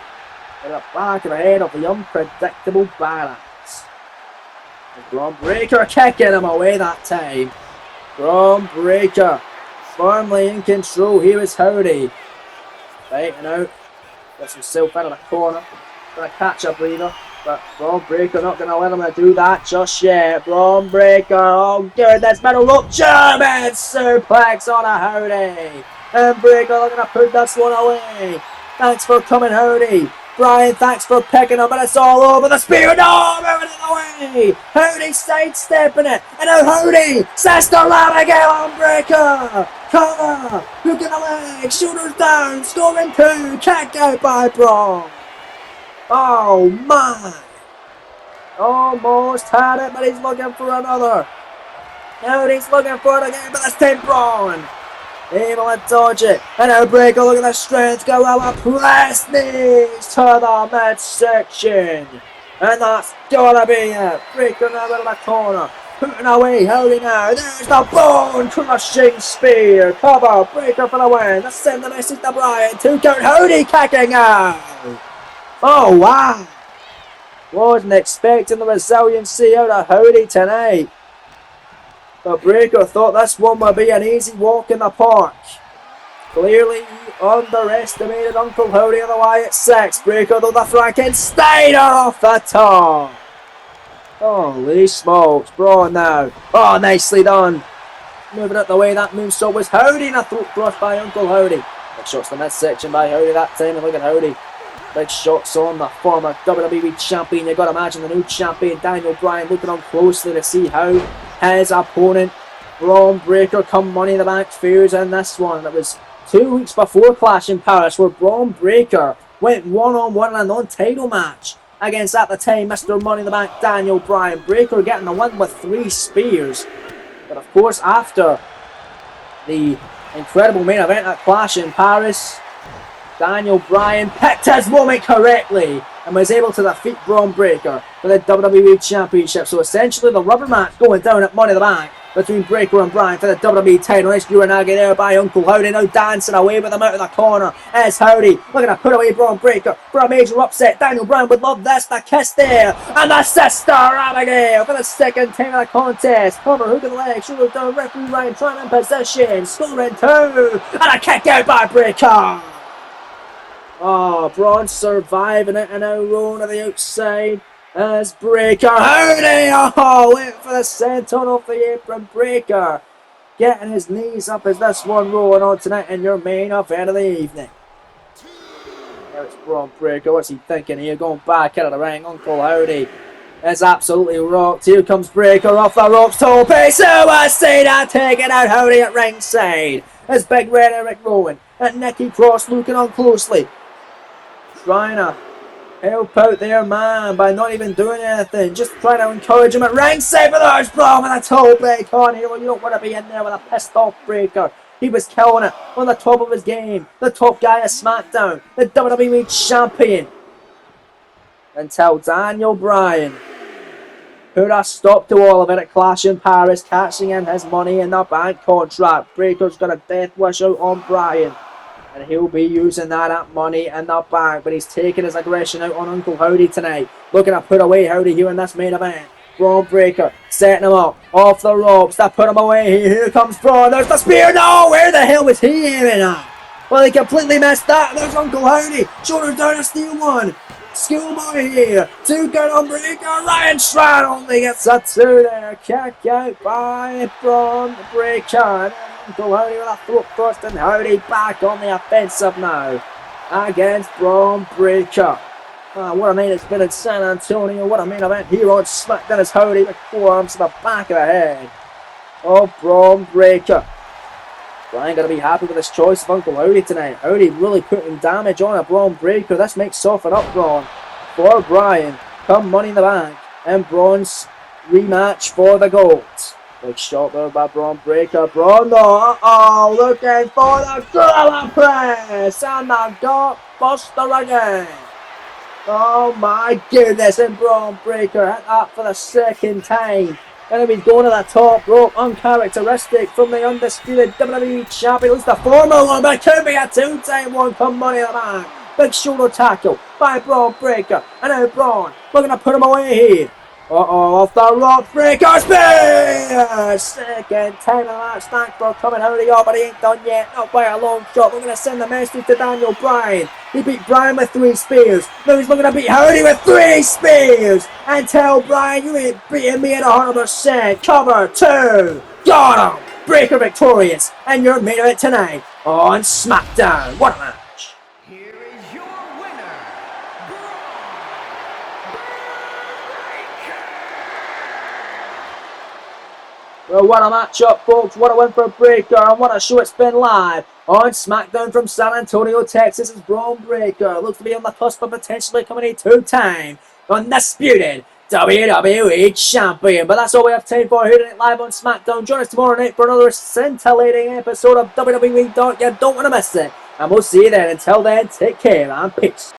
in the back of the head of the unpredictable badass. Braun Breaker kicking him away that time. Braun Breaker firmly in control. Here is Howdy fighting out. Gets himself out of the corner. Gonna catch a breather. But Braun Breaker not gonna let him do that just yet. Braun Breaker, oh goodness, middle rope German suplex on a Howdy. And Breaker looking to put this one away. Thanks for coming, Howdy. Bryan, thanks for picking up, and it's all over. The spear, no, moving it away. Howdy sidestepping it, and now Howdy, Sister Abigail on Breaker. Cover, hook in the leg, shoulders down, scoring two, kick out by Braun. Oh my. Almost had it, but he's looking for another. Howdy's looking for it again, but this time Braun able to dodge it, and now Breaker, look at the strength, go out and press knees to the midsection, and that's gotta be it. Breaker now out of the corner, putting away Howdy now, there's the bone crushing spear, cover, Breaker for the win. Let's send the message to Bryan, 2 count, Howdy kicking out. Oh wow, wasn't expecting the resiliency out of Howdy tonight. But Breaker thought this one would be an easy walk in the park. Clearly he underestimated Uncle Howdy of the Wyatt Six. Breaker though the Frankensteiner off the top. Holy smokes, Braun now. Oh, nicely done. Moving out the way, that moonsault was Howdy, and a throat thrust by Uncle Howdy. Big shots to the midsection by Howdy that time, and look at Howdy. Big shots on the former WWE champion. You gotta imagine the new champion Daniel Bryan looking on closely to see how his opponent Braun Breaker come Money in the Bank fares in this one. It was 2 weeks before Clash in Paris where Braun Breaker went one-on-one in a non-title match against, at the time, Mr. Money in the Bank Daniel Bryan. Breaker getting the win with 3 spears. But of course, after the incredible main event at Clash in Paris, Daniel Bryan picked his moment correctly and was able to defeat Braun Breaker for the WWE Championship. So essentially the rubber match going down at Money in the Bank between Breaker and Bryan for the WWE title. Nice Uranagi there by Uncle Howdy, now dancing away with him out of the corner. As Howdy looking to put away Braun Breaker for a major upset. Daniel Bryan would love this, the kiss there, and the Sister Abigail for the second time of the contest. Cover, hook of the leg, shoulder down, referee Ryan trying in position, scoring 2, and a kick out by Breaker. Oh, Braun surviving it and now rolling to the outside as Breaker. Howdy! Oh, wait for the senton off the apron. Breaker getting his knees up as this one rolling on tonight in your main event of the evening. Now it's Braun Breaker. What's he thinking here? Going back out of the ring. Uncle Howdy is absolutely rocked. Here comes Breaker off the ropes. Tope Suicide taking out Howdy at ringside. As Big Red Eric Rowan and Nikki Cross looking on closely, trying to help out their man by not even doing anything, just trying to encourage him at ringside. But there's Braun with a toe break on here. You don't want to be in there with a pissed off Breaker. He was killing it on the top of his game, the top guy of SmackDown, the WWE champion, until Daniel Bryan put a stop to all of it at Clash in Paris, cashing in his Money in the Bank contract. Breaker's got a death wish out on Bryan, and he'll be using that at Money in the Bank, but he's taking his aggression out on Uncle Howdy tonight. Looking to put away Howdy here in this main event. Braun Breaker setting him up off the ropes to put him away. Here comes Braun. There's the spear. No, where the hell was he aiming at? Well, he completely missed that. There's Uncle Howdy. Shoulders down to steal one. Schoolboy here. 2 count on Breaker. Ryan Strand only gets a 2 there. Kick out by Braun Breaker. And Uncle Howdy with a throat thrust, and Howdy back on the offensive now against Braun Breaker. What a night it's been in San Antonio. What a main event here on SmackDown as Howdy with forearms to the back of the head of Braun Breaker. Bryan going to be happy with his choice of Uncle Howdy tonight. Howdy really putting damage on a Braun Breaker. This might soften up Braun for Bryan come Money in the Bank and Braun's rematch for the gold. Big shot there by Braun Breaker. Braun though, looking for the Gorilla Press and the Gut Buster again. Oh my goodness, and Braun Breaker hit that for the second time. And he's going to the top rope, uncharacteristic from the undisputed WWE champion. It's the former one, but it could be a 2-time one come Money in the Bank. Big shoulder tackle by Braun Breaker. And now Braun looking to put him away here. Off the rope, Breaker spear! Second time of that stank for coming out of the but he ain't done yet. Not by a long shot. We're going to send the message to Daniel Bryan. He beat Bryan with 3 spears. Now he's looking to beat Howdy with 3 spears. And tell Bryan, you ain't beating me at 100%. Cover 2. Got him! Breaker victorious. And your main event tonight on SmackDown. What a match. Here is your winner, Well, what a matchup, folks. What a win for Breaker, and what a show it's been live on SmackDown from San Antonio, Texas. It's Braun Breaker. Looks to be on the cusp of potentially becoming a 2-time undisputed WWE champion. But that's all we have time for here tonight live on SmackDown. Join us tomorrow night for another scintillating episode of WWE. You don't want to miss it. And we'll see you then. Until then, take care and peace.